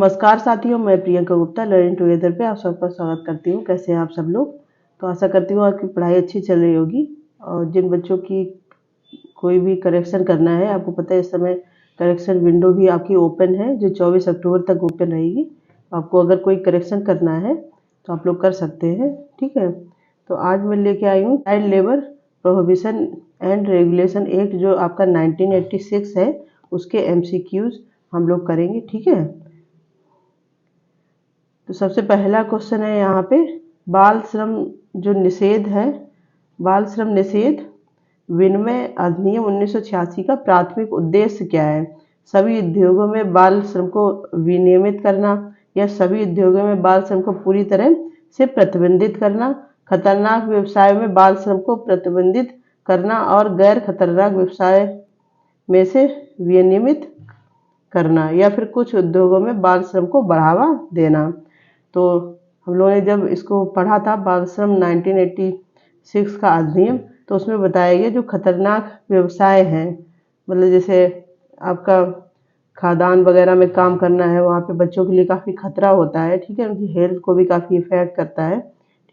नमस्कार साथियों, मैं प्रियंका गुप्ता लर्निंग टुगेदर पे आप सबका स्वागत करती हूँ। कैसे हैं आप सब लोग। तो आशा करती हूँ आपकी पढ़ाई अच्छी चल रही होगी। और जिन बच्चों की कोई भी करेक्शन करना है, आपको पता है इस समय करेक्शन विंडो भी आपकी ओपन है जो 24 अक्टूबर तक ओपन रहेगी। आपको अगर कोई करेक्शन करना है तो आप लोग कर सकते हैं, ठीक है। तो आज मैं लेके आई हूँ child labour prohibition and regulation act जो आपका 1986 है, उसके MCQs हम लोग करेंगे, ठीक है। तो सबसे पहला क्वेश्चन है यहाँ पे, बाल श्रम जो निषेध है, बाल श्रम निषेध विनिमय अधिनियम 1986 का प्राथमिक उद्देश्य क्या है। सभी उद्योगों में बाल श्रम को विनियमित करना या सभी उद्योगों में बाल श्रम को पूरी तरह से प्रतिबंधित करना, खतरनाक व्यवसाय में बाल श्रम को प्रतिबंधित करना और गैर खतरनाक व्यवसाय में से विनियमित करना, या फिर कुछ उद्योगों में बाल श्रम को बढ़ावा देना। तो हम लोगों ने जब इसको पढ़ा था बाल श्रम 1986 का अधिनियम, तो उसमें बताया गया जो खतरनाक व्यवसाय हैं, मतलब जैसे आपका खादान वगैरह में काम करना है, वहाँ पे बच्चों के लिए काफ़ी खतरा होता है, ठीक है, उनकी हेल्थ को भी काफ़ी इफेक्ट करता है,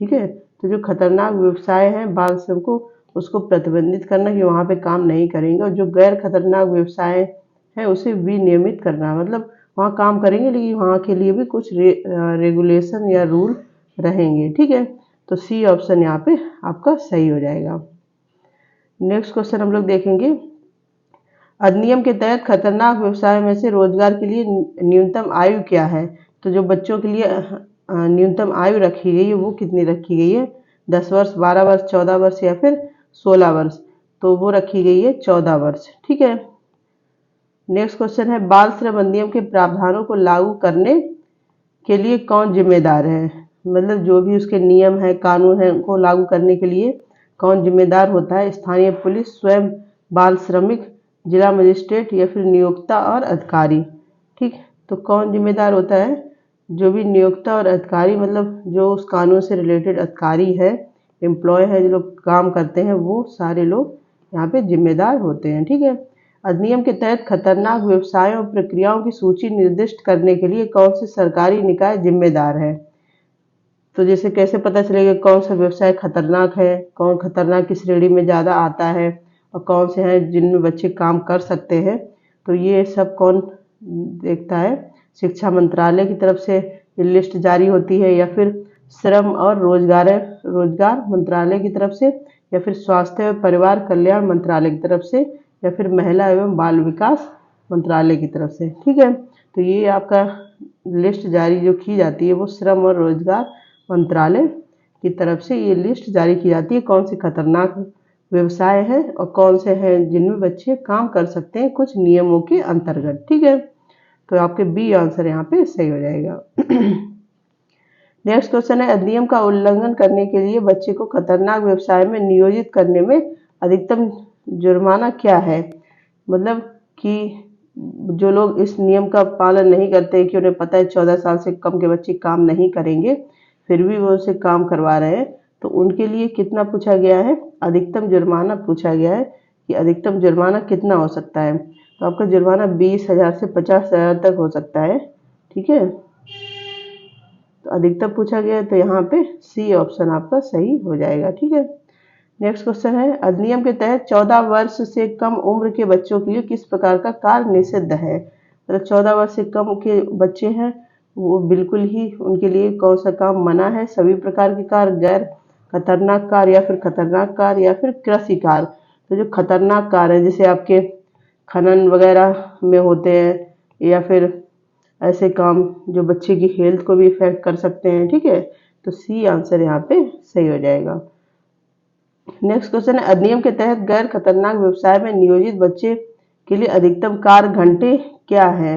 ठीक है। तो जो खतरनाक व्यवसाय हैं बाल श्रम को उसको प्रतिबंधित करना कि वहाँ पे काम नहीं करेंगे, और जो गैर खतरनाक व्यवसाय है उसे विनियमित करना, मतलब वहाँ काम करेंगे लेकिन वहाँ के लिए भी कुछ रेगुलेशन या रूल रहेंगे, ठीक है। तो सी ऑप्शन यहाँ पे आपका सही हो जाएगा। नेक्स्ट क्वेश्चन हम लोग देखेंगे, अधिनियम के तहत खतरनाक व्यवसाय में से रोजगार के लिए न्यूनतम आयु क्या है। तो जो बच्चों के लिए न्यूनतम आयु रखी गई है वो कितनी रखी गई है, 10 वर्ष, 12 वर्ष, 14 वर्ष या फिर 16 वर्ष। तो वो रखी गई है 14 वर्ष, ठीक है। नेक्स्ट क्वेश्चन है, बाल श्रम अधिनियम के प्रावधानों को लागू करने के लिए कौन जिम्मेदार है। मतलब जो भी उसके नियम है, कानून है, उनको लागू करने के लिए कौन जिम्मेदार होता है। स्थानीय पुलिस, स्वयं बाल श्रमिक, जिला मजिस्ट्रेट या फिर नियोक्ता और अधिकारी, ठीक। तो कौन जिम्मेदार होता है, जो भी नियोक्ता और अधिकारी, मतलब जो उस कानून से रिलेटेड अधिकारी है, एम्प्लॉय है, जो लोग काम करते हैं, वो सारे लोग यहाँ पे जिम्मेदार होते हैं, ठीक है। अधिनियम के तहत खतरनाक व्यवसायों और प्रक्रियाओं की सूची निर्दिष्ट करने के लिए कौन से सरकारी निकाय जिम्मेदार है। तो जैसे कैसे पता चलेगा कौन सा व्यवसाय खतरनाक है, कौन खतरनाक की श्रेणी में ज़्यादा आता है, और कौन से हैं जिनमें बच्चे काम कर सकते हैं। तो ये सब कौन देखता है, शिक्षा मंत्रालय की तरफ से ये लिस्ट जारी होती है, या फिर श्रम और रोजगार मंत्रालय की तरफ से, या फिर स्वास्थ्य एवं परिवार कल्याण मंत्रालय की तरफ से, या फिर महिला एवं बाल विकास मंत्रालय की तरफ से, ठीक है। तो ये आपका लिस्ट जारी जो की जाती है वो श्रम और रोजगार मंत्रालय की तरफ से ये लिस्ट जारी की जाती है, कौन से खतरनाक व्यवसाय है और कौन से हैं जिनमें बच्चे काम कर सकते हैं कुछ नियमों के अंतर्गत, ठीक है। तो आपके बी आंसर यहाँ पे सही हो जाएगा। नेक्स्ट क्वेश्चन है, अधिनियम का उल्लंघन करने के लिए बच्चे को खतरनाक व्यवसाय में नियोजित करने में अधिकतम जुर्माना क्या है। मतलब कि जो लोग इस नियम का पालन नहीं करते, कि उन्हें पता है 14 साल से कम के बच्चे काम नहीं करेंगे, फिर भी वो उसे काम करवा रहे हैं, तो उनके लिए कितना पूछा गया है, अधिकतम जुर्माना पूछा गया है कि अधिकतम जुर्माना कितना हो सकता है। तो आपका जुर्माना 20,000 से 50,000 तक हो सकता है, ठीक है। तो अधिकतम पूछा गया है, तो यहाँ पे सी ऑप्शन आपका सही हो जाएगा, ठीक है। नेक्स्ट क्वेश्चन है, अधिनियम के तहत 14 वर्ष से कम उम्र के बच्चों के लिए किस प्रकार का कार्य निषिद्ध है। मतलब 14 वर्ष से कम के बच्चे हैं वो बिल्कुल ही उनके लिए कौन सा काम मना है, सभी प्रकार के कार्य, गैर खतरनाक कार्य या फिर खतरनाक कार्य या फिर कृषि कार्य। तो जो खतरनाक कार्य है जैसे आपके खनन वगैरह में होते हैं, या फिर ऐसे काम जो बच्चे की हेल्थ को भी इफेक्ट कर सकते हैं, ठीक है। तो सी आंसर यहाँ पे सही हो जाएगा। नेक्स्ट क्वेश्चन है, अधिनियम के तहत गैर खतरनाक व्यवसाय में नियोजित बच्चे के लिए अधिकतम कार्य घंटे क्या है।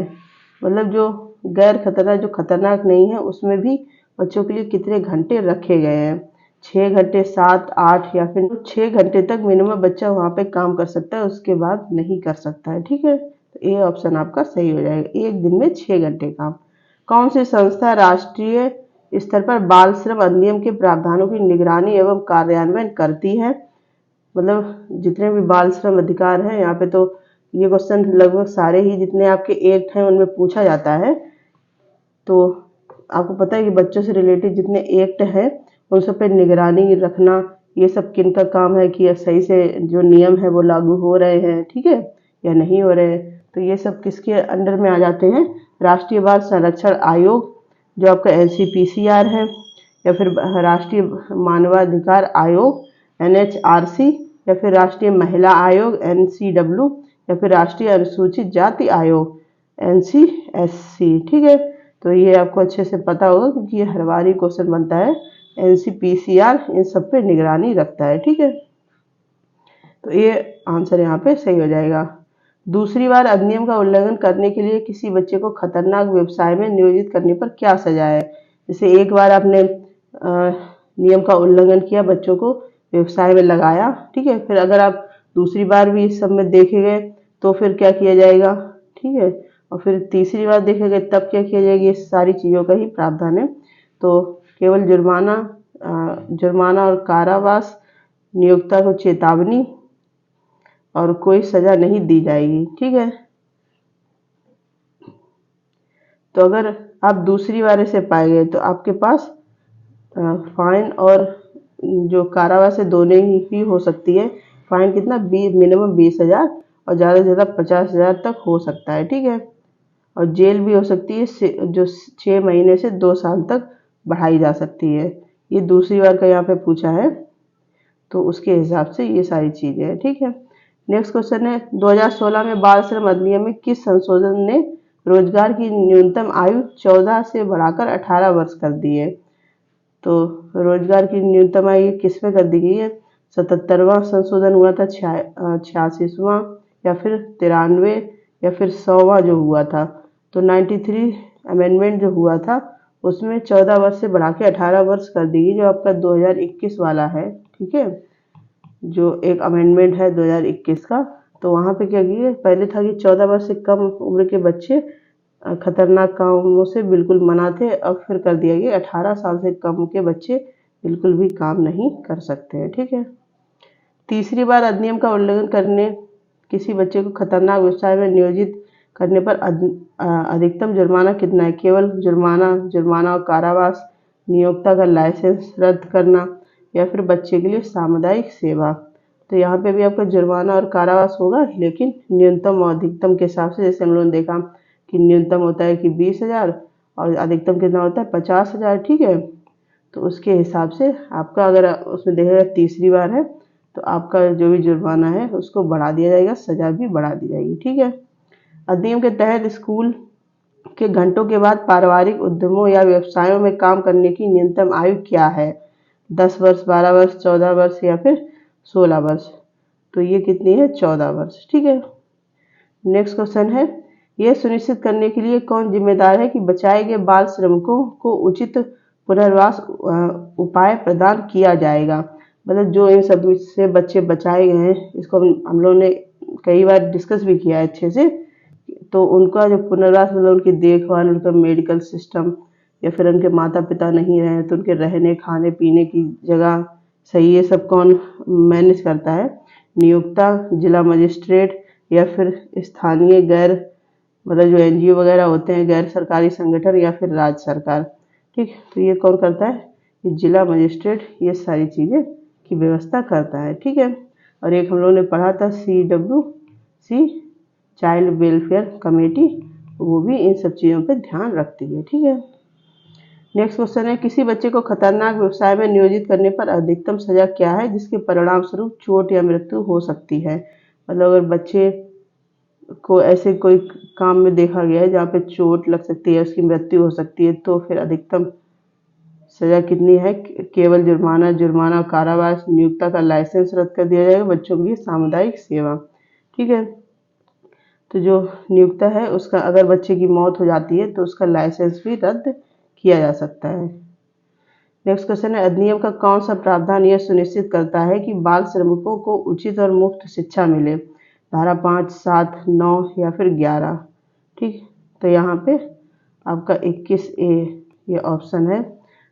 मतलब जो गैर खतरनाक, जो खतरनाक नहीं है, उसमें भी बच्चों के लिए कितने घंटे रखे गए हैं, 6 घंटे, 7, 8 या फिर 6 घंटे तक मिनिमम बच्चा वहाँ पे काम कर सकता है, उसके बाद नहीं कर सकता है, ठीक है। तो ये ऑप्शन आपका सही हो जाएगा, एक दिन में 6 घंटे काम। कौन सी संस्था राष्ट्रीय स्तर पर बाल श्रम अधिनियम के प्रावधानों की निगरानी एवं कार्यान्वयन करती है। मतलब जितने भी बाल श्रम अधिकार हैं, यहाँ पे तो ये क्वेश्चन लगभग सारे ही जितने आपके एक्ट हैं उनमें पूछा जाता है तो आपको पता है कि बच्चों से रिलेटेड जितने एक्ट हैं उन सब पे निगरानी रखना, ये सब किन का काम है कि सही से जो नियम है वो लागू हो रहे हैं, ठीक है, या नहीं हो रहे हैं। तो ये सब किसके अंडर में आ जाते हैं? राष्ट्रीय बाल संरक्षण आयोग जो आपका NCPCR है, या फिर राष्ट्रीय मानवाधिकार आयोग NHRC, या फिर राष्ट्रीय महिला आयोग NCW, या फिर राष्ट्रीय अनुसूचित जाति आयोग NCSC, ठीक है। तो ये आपको अच्छे से पता होगा क्योंकि ये हर बार ही क्वेश्चन बनता है। NCPCR इन सब पे निगरानी रखता है, ठीक है। तो ये आंसर यहाँ पे सही हो जाएगा। दूसरी बार अधिनियम का उल्लंघन करने के लिए किसी बच्चे को खतरनाक व्यवसाय में नियोजित करने पर क्या सजा है? जैसे एक बार आपने नियम का उल्लंघन किया, बच्चों को व्यवसाय में लगाया, ठीक है, फिर अगर आप दूसरी बार भी इस सब में देखे गए तो फिर क्या किया जाएगा, ठीक है, और फिर तीसरी बार देखे गए तब क्या किया जाएगा, ये सारी चीज़ों का ही प्रावधान है। तो केवल जुर्माना और कारावास, नियोक्ता को चेतावनी और कोई सजा नहीं दी जाएगी, ठीक है। तो अगर आप दूसरी बार इसे पाए गए तो आपके पास फाइन और जो कारावास है दोनों ही हो सकती है। फाइन कितना, मिनिमम 20,000 और ज़्यादा से ज़्यादा 50,000 तक हो सकता है, ठीक है। और जेल भी हो सकती है जो 6 महीने से 2 साल तक बढ़ाई जा सकती है। ये दूसरी बार का यहाँ पे पूछा है, तो उसके हिसाब से ये सारी चीज़ें हैं, ठीक है। नेक्स्ट क्वेश्चन है 2016 में बाल श्रम अधिनियम में किस संशोधन ने रोजगार की न्यूनतम आयु 14 से बढ़ाकर 18 वर्ष कर दी है? तो रोजगार की न्यूनतम आयु किस में कर दी गई है? 77वां संशोधन हुआ था, 86वां, या फिर 93, या फिर 100वां जो हुआ था। तो 93 अमेंडमेंट जो हुआ था उसमें 14 वर्ष से बढ़ा के 18 वर्ष कर दी गई, जो आपका 2021 वाला है, ठीक है, जो एक अमेंडमेंट है 2021 का। तो वहाँ पे क्या किया, पहले था कि 14 वर्ष से कम उम्र के बच्चे खतरनाक कामों से बिल्कुल मना थे, अब फिर कर दिया गया 18 साल से कम के बच्चे बिल्कुल भी काम नहीं कर सकते हैं, ठीक है। तीसरी बार अधिनियम का उल्लंघन करने किसी बच्चे को खतरनाक व्यवसाय में नियोजित करने पर अधिकतम जुर्माना कितना है? केवल जुर्माना और कारावास, नियोक्ता का लाइसेंस रद्द करना, या फिर बच्चे के लिए सामुदायिक सेवा। तो यहाँ पे भी आपका जुर्माना और कारावास होगा, लेकिन न्यूनतम और अधिकतम के हिसाब से, जैसे हम लोगों ने देखा कि न्यूनतम होता है कि 20,000 और अधिकतम कितना होता है 50,000, ठीक है। तो उसके हिसाब से आपका अगर उसमें देखेगा तीसरी बार है तो आपका जो भी जुर्माना है उसको बढ़ा दिया जाएगा, सजा भी बढ़ा दी जाएगी, ठीक है। अधिनियम के तहत स्कूल के घंटों के बाद पारिवारिक उद्यमों या व्यवसायों में काम करने की न्यूनतम आयु क्या है? 10 वर्ष, 12 वर्ष, 14 वर्ष, या फिर 16 वर्ष। तो ये कितनी है? 14 वर्ष, ठीक है। नेक्स्ट क्वेश्चन है यह सुनिश्चित करने के लिए कौन जिम्मेदार है कि बचाए गए बाल श्रमिकों को उचित पुनर्वास उपाय प्रदान किया जाएगा? मतलब जो इन सब से बच्चे बचाए गए हैं, इसको हम लोगों ने कई बार डिस्कस भी किया है अच्छे से। तो उनका जो पुनर्वास, मतलब उनकी देखभाल, उनका मेडिकल सिस्टम, या फिर उनके माता पिता नहीं रहे तो उनके रहने खाने पीने की जगह सही, ये सब कौन मैनेज करता है? नियोक्ता, जिला मजिस्ट्रेट, या फिर स्थानीय मतलब जो NGO वगैरह होते हैं, गैर सरकारी संगठन, या फिर राज्य सरकार, ठीक। तो ये कौन करता है? ये जिला मजिस्ट्रेट ये सारी चीज़ें की व्यवस्था करता है, ठीक है। और एक हम लोगों ने पढ़ा था CWC, चाइल्ड वेलफेयर कमेटी, वो भी इन सब चीज़ों पे ध्यान रखती है, ठीक है। नेक्स्ट क्वेश्चन है किसी बच्चे को खतरनाक व्यवसाय में नियोजित करने पर अधिकतम सजा क्या है जिसके परिणाम स्वरूप चोट या मृत्यु हो सकती है? मतलब अगर बच्चे को ऐसे कोई काम में देखा गया है जहाँ पे चोट लग सकती है, उसकी मृत्यु हो सकती है, तो फिर अधिकतम सजा कितनी है? केवल जुर्माना, कारावास, नियोक्ता का लाइसेंस रद्द कर दिया जाएगा, बच्चों के लिए सामुदायिक सेवा, ठीक है। तो जो नियोक्ता है उसका अगर बच्चे की मौत हो जाती है तो उसका लाइसेंस भी रद्द किया जा सकता है। नेक्स्ट क्वेश्चन है अधिनियम का कौन सा प्रावधान यह सुनिश्चित करता है कि बाल श्रमिकों को उचित और मुफ्त शिक्षा मिले? धारा 5, 7, 9, या फिर 11, ठीक। तो यहाँ पे आपका 21A ये ऑप्शन है,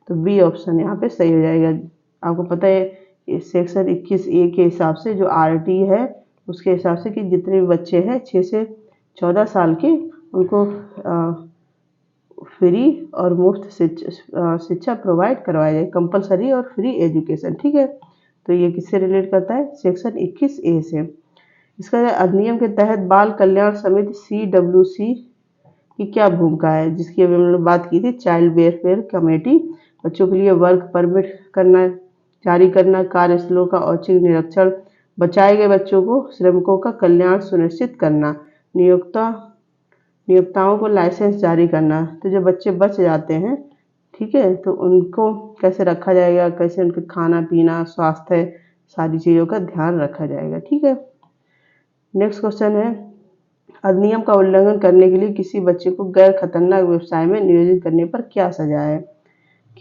तो B ऑप्शन यहाँ पे सही हो जाएगा। आपको पता है सेक्शन 21A के हिसाब से जो RT है उसके हिसाब से कि जितने भी बच्चे हैं 6 से 14 साल के, उनको फ्री और मुफ्त शिक्षा प्रोवाइड करवाई जाए, कंपलसरी और फ्री एजुकेशन। ठीक है, तो ये किससे रिलेट करता है? सेक्शन 21A से। इसका अधिनियम के तहत बाल कल्याण समिति CWC की क्या भूमिका है, जिसकी अभी हम लोग बात की थी, चाइल्ड वेलफेयर कमेटी। बच्चों के लिए वर्क परमिट करना, जारी करना, कार्यस्थलों का औचक निरीक्षण, बचाए गए बच्चों को श्रमिकों का कल्याण सुनिश्चित करना, नियोक्ताओं को लाइसेंस जारी करना। तो जो बच्चे बच जाते हैं, ठीक है, तो उनको कैसे रखा जाएगा, कैसे उनके खाना पीना, स्वास्थ्य, सारी चीज़ों का ध्यान रखा जाएगा। ठीक है, नेक्स्ट क्वेश्चन है, अधिनियम का उल्लंघन करने के लिए किसी बच्चे को गैर खतरनाक व्यवसाय में नियोजित करने पर क्या सजा है?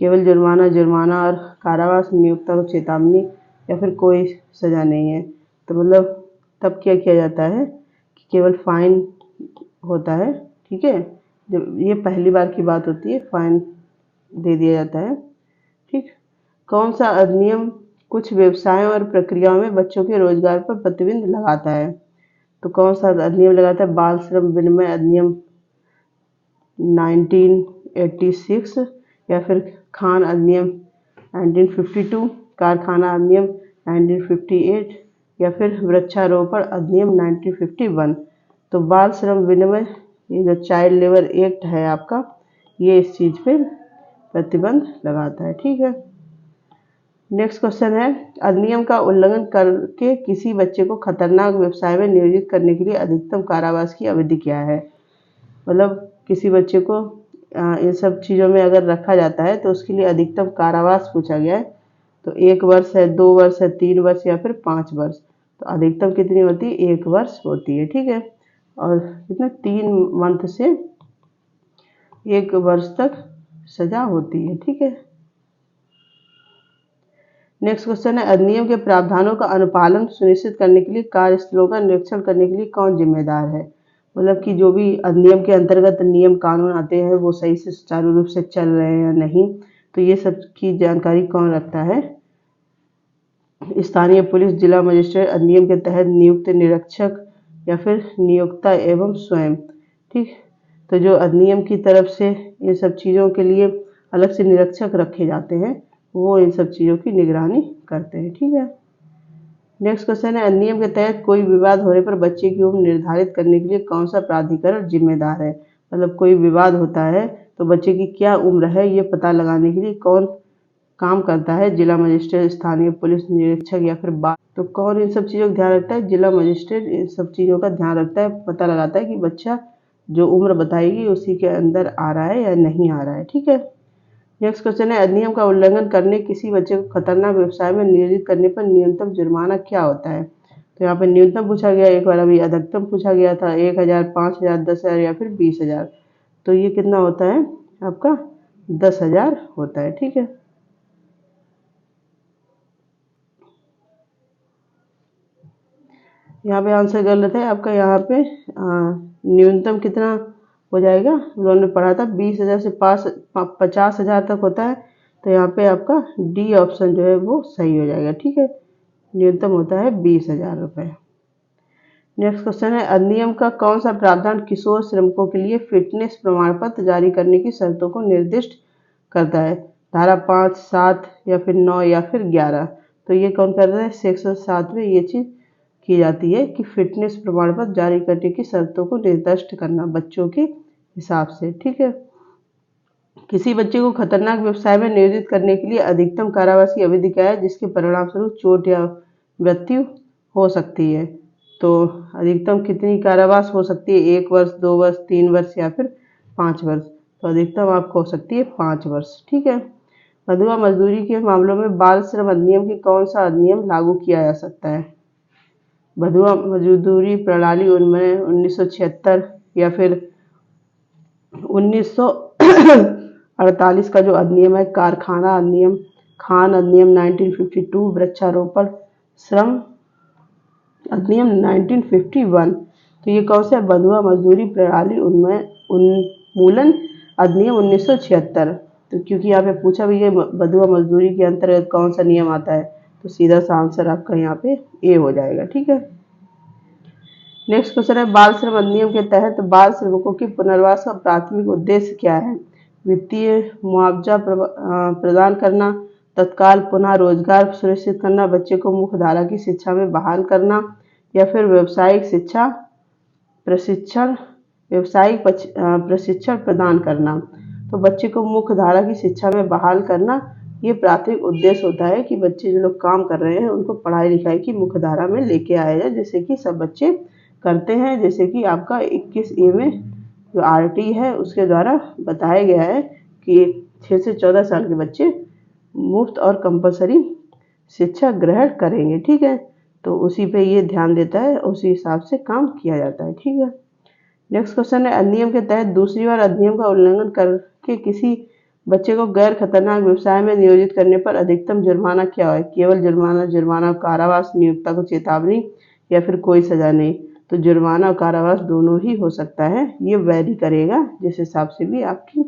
केवल जुर्माना और कारावास, नियोक्ता को चेतावनी, या फिर कोई सजा नहीं है। तो मतलब तब क्या किया जाता है कि केवल फाइन होता है। ठीक है, जब ये पहली बार की बात होती है, फाइन दे दिया जाता है। ठीक, कौन सा अधिनियम कुछ व्यवसायों और प्रक्रियाओं में बच्चों के रोजगार पर प्रतिबंध लगाता है? तो कौन सा अधिनियम लगाता है? बाल श्रम विनिमय अधिनियम 1986, या फिर खान अधिनियम 1952, कारखाना अधिनियम 1958, या फिर वृक्षारोपण अधिनियम 1951। तो बाल श्रम विनिमय, ये जो चाइल्ड लेबर एक्ट है आपका, ये इस चीज़ पे प्रतिबंध लगाता है। ठीक है, नेक्स्ट क्वेश्चन है, अधिनियम का उल्लंघन करके किसी बच्चे को खतरनाक व्यवसाय में नियोजित करने के लिए अधिकतम कारावास की अवधि क्या है? मतलब किसी बच्चे को इन सब चीज़ों में अगर रखा जाता है तो उसके लिए अधिकतम कारावास पूछा गया है। तो 1 वर्ष है, 2 वर्ष है, 3 वर्ष या फिर 5 वर्ष। तो अधिकतम कितनी होती है? 1 वर्ष होती है। ठीक है, और कितना 3 मंथ से 1 वर्ष तक सजा होती है। ठीक है, नेक्स्ट क्वेश्चन है, अधिनियम के प्रावधानों का अनुपालन सुनिश्चित करने के लिए कार्यस्थलों का निरीक्षण करने के लिए कौन जिम्मेदार है? मतलब कि जो भी अधिनियम के अंतर्गत नियम कानून आते हैं वो सही से सुचारू रूप से चल रहे हैं या नहीं, तो ये सब की जानकारी कौन रखता है? स्थानीय पुलिस, जिला मजिस्ट्रेट, अधिनियम के तहत नियुक्त निरीक्षक, या फिर नियोक्ता एवं स्वयं। ठीक, तो जो अधिनियम की तरफ से इन सब चीज़ों के लिए अलग से निरीक्षक रखे जाते हैं, वो इन सब चीज़ों की निगरानी करते हैं। ठीक है, नेक्स्ट क्वेश्चन है, अधिनियम के तहत कोई विवाद होने पर बच्चे की उम्र निर्धारित करने के लिए कौन सा प्राधिकरण जिम्मेदार है? मतलब कोई विवाद होता है तो बच्चे की क्या उम्र है, ये पता लगाने के लिए कौन काम करता है? जिला मजिस्ट्रेट, स्थानीय पुलिस निरीक्षक, या फिर बाल। तो कौन इन सब चीज़ों का ध्यान रखता है? जिला मजिस्ट्रेट इन सब चीज़ों का ध्यान रखता है, पता लगाता है कि बच्चा जो उम्र बताएगी उसी के अंदर आ रहा है या नहीं आ रहा है। ठीक है, नेक्स्ट क्वेश्चन है, अधिनियम का उल्लंघन करने किसी बच्चे को खतरनाक व्यवसाय में नियोजित करने पर न्यूनतम जुर्माना क्या होता है? तो यहाँ पे न्यूनतम पूछा गया, एक बार अभी अधिकतम पूछा गया था, 1000, 5000, 10,000 या फिर 20,000। तो ये कितना होता है आपका? 10,000 होता है। ठीक है, यहाँ पे आंसर गलत है आपका। यहाँ पे न्यूनतम कितना हो जाएगा? उन्होंने पढ़ा था 20,000 से 50,000 तक होता है। तो यहाँ पे आपका डी ऑप्शन जो है वो सही हो जाएगा। ठीक है, न्यूनतम होता है 20,000 रुपये। नेक्स्ट क्वेश्चन है, अधिनियम का कौन सा प्रावधान किशोर श्रमिकों के लिए फिटनेस प्रमाण पत्र जारी करने की शर्तों को निर्दिष्ट करता है? धारा 5, 7 या फिर 9 या फिर 11। तो ये कौन कर रहा है? सेक्शन 7 में ये चीज़ की जाती है कि फिटनेस प्रमाण पत्र जारी करने की शर्तों को निर्दिष्ट करना बच्चों के हिसाब से। ठीक है, किसी बच्चे को खतरनाक व्यवसाय में नियोजित करने के लिए अधिकतम कारावास की अवधि क्या है, जिसके परिणामस्वरूप चोट या मृत्यु हो सकती है? तो अधिकतम कितनी कारावास हो सकती है? 1 वर्ष, 2 वर्ष, 3 वर्ष या फिर 5 वर्ष। तो अधिकतम आपको हो सकती है 5 वर्ष। ठीक है, बंधुआ मजदूरी के मामलों में बाल श्रम अधिनियम की कौन सा अधिनियम लागू किया जा सकता है? बंधुआ मजदूरी प्रणाली उन्मूलन 1976, या फिर 1948 का जो अधिनियम है कारखाना अधिनियम, खान अधिनियम 1952, वृक्षारोपण श्रम अधिनियम 1951। तो ये कौन सा? बंधुआ मजदूरी प्रणाली उन्मूलन अधिनियम 1976। तो क्योंकि यहाँ पे पूछा भी है बंधुआ मजदूरी के अंतर्गत कौन सा नियम आता है, तो सीधा सा आंसर आपका यहाँ पे ए हो जाएगा। ठीक है, नेक्स्ट क्वेश्चन है, बाल श्रम अधिनियम के तहत बाल श्रमिकों की पुनर्वास का प्राथमिक उद्देश्य क्या है? वित्तीय मुआवजा प्रदान करना, तत्काल पुनः रोजगार सुनिश्चित करना, बच्चे को मुख्यधारा की शिक्षा में बहाल करना, या फिर व्यावसायिक प्रशिक्षण प्रदान करना। तो बच्चे को मुख्यधारा की शिक्षा में बहाल करना ये प्राथमिक उद्देश्य होता है कि बच्चे जो लोग काम कर रहे हैं उनको पढ़ाई लिखाई की मुख्यधारा में लेके आया जाए, जैसे कि सब बच्चे करते हैं। जैसे कि आपका 21A में जो RT है उसके द्वारा बताया गया है कि 6 से 14 साल के बच्चे मुफ्त और कंपलसरी शिक्षा ग्रहण करेंगे। ठीक है, तो उसी पे ये ध्यान देता है, उसी हिसाब से काम किया जाता है। ठीक है, नेक्स्ट क्वेश्चन है, अधिनियम के तहत दूसरी बार अधिनियम का उल्लंघन करके किसी बच्चे को गैर खतरनाक व्यवसाय में नियोजित करने पर अधिकतम जुर्माना क्या है? केवल जुर्माना, कारावास, नियोक्ता को चेतावनी, या फिर कोई सजा नहीं? तो जुर्माना और कारावास दोनों ही हो सकता है, ये वैरी करेगा जिस हिसाब से भी आपकी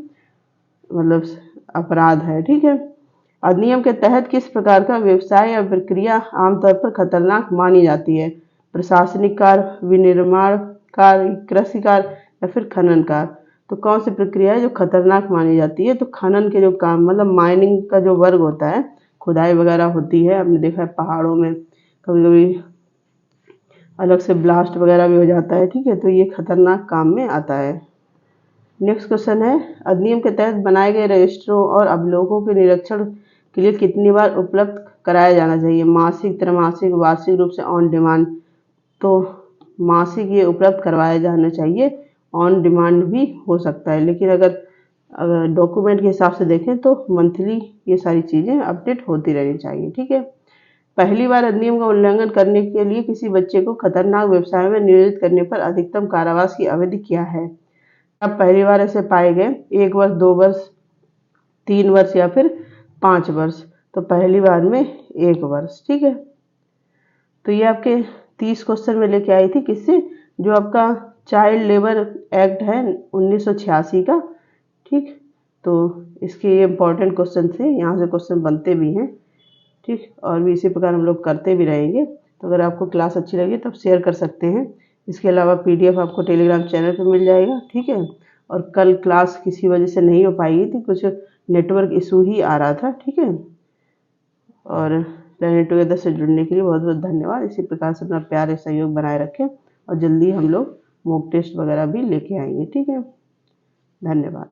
मतलब अपराध है। ठीक है, अधिनियम के तहत किस प्रकार का व्यवसाय या प्रक्रिया आमतौर पर खतरनाक मानी जाती है? प्रशासनिक कार्य, विनिर्माण कार्य, कृषि कार्य, या फिर खनन कार्य? तो कौन सी प्रक्रिया है जो खतरनाक मानी जाती है? तो खनन के जो काम मतलब माइनिंग का जो वर्ग होता है, खुदाई वगैरह होती है, आपने देखा है पहाड़ों में कभी कभी अलग से ब्लास्ट वगैरह भी हो जाता है। ठीक है, तो ये खतरनाक काम में आता है। नेक्स्ट क्वेश्चन है, अधिनियम के तहत बनाए गए रजिस्टरों और अभिलेखों के निरीक्षण के लिए कितनी बार उपलब्ध कराया जाना चाहिए? मासिक, त्रैमासिक, वार्षिक रूप से ऑन डिमांड? तो मासिक ये उपलब्ध करवाया जाना चाहिए, ऑन डिमांड भी हो सकता है, लेकिन अगर डॉक्यूमेंट के हिसाब से देखें तो मंथली ये सारी चीज़ें अपडेट होती रहनी चाहिए। ठीक है, पहली बार अधिनियम का उल्लंघन करने के लिए किसी बच्चे को खतरनाक व्यवसाय में नियोजित करने पर अधिकतम कारावास की अवधि क्या है? अब पहली बार ऐसे पाए गए 1 वर्ष, 2 वर्ष, 3 वर्ष या फिर 5 वर्ष? तो पहली बार में 1 वर्ष। ठीक है, तो ये आपके 30 क्वेश्चन में लेके आई थी, किससे? जो आपका चाइल्ड लेबर एक्ट है 1986 का। ठीक, तो इसके ये इम्पोर्टेंट क्वेश्चन थे, यहाँ से क्वेश्चन बनते भी हैं। ठीक, और भी इसी प्रकार हम लोग करते भी रहेंगे। तो अगर आपको क्लास अच्छी लगी तो आप शेयर कर सकते हैं। इसके अलावा PDF आपको टेलीग्राम चैनल पर मिल जाएगा। ठीक है, और कल क्लास किसी वजह से नहीं हो पाई थी, कुछ नेटवर्क इशू ही आ रहा था। ठीक है, और लर्निंग टुगेदर से जुड़ने के लिए बहुत बहुत धन्यवाद। इसी प्रकार से अपना प्यार और सहयोग बनाए रखें, और जल्दी हम लोग मॉक टेस्ट वगैरह भी लेके आएंगे। ठीक है, धन्यवाद।